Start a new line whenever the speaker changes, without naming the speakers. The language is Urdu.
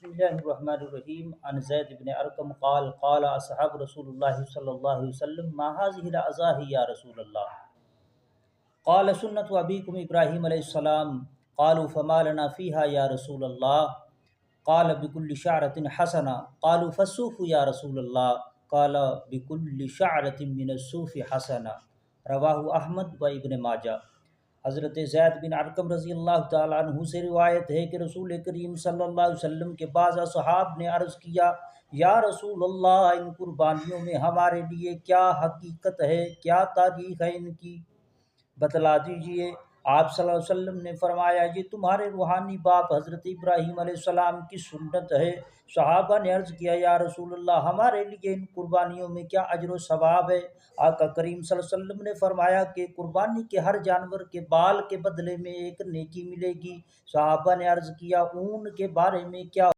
بسم اللہ الرحمن الرحیم عن زید بن ارقم قال قال اصحاب رسول اللہ صلی اللہ علیہ وسلم ما هذه الاضاحی یا رسول اللہ قال سنت ابیکم ابراہیم علیہ السلام قالوا فما لنا فیہا یا رسول اللہ قال بكل شعرة حسنہ قالوا فالصوف یا رسول اللہ قال بكل شعرة من الصوف حسنہ رواہ احمد و ابن ماجہ۔ حضرت زید بن ارقم رضی اللہ تعالیٰ عنہ سے روایت ہے کہ رسول کریم صلی اللہ علیہ وسلم کے بعض اصحاب نے عرض کیا، یا رسول اللہ ان قربانیوں میں ہمارے لیے کیا حقیقت ہے، کیا تاریخ ہے ان کی، بتلا دیجئے۔ آپ صلی اللہ علیہ وسلم نے فرمایا، یہ تمہارے روحانی باپ حضرت ابراہیم علیہ السلام کی سنت ہے۔ صحابہ نے عرض کیا، یا رسول اللہ ہمارے لیے ان قربانیوں میں کیا اجر و ثواب ہے؟ آقا کریم صلی اللہ علیہ وسلم نے فرمایا کہ قربانی کے ہر جانور کے بال کے بدلے میں ایک نیکی ملے گی۔ صحابہ نے عرض کیا، اون کے بارے میں کیا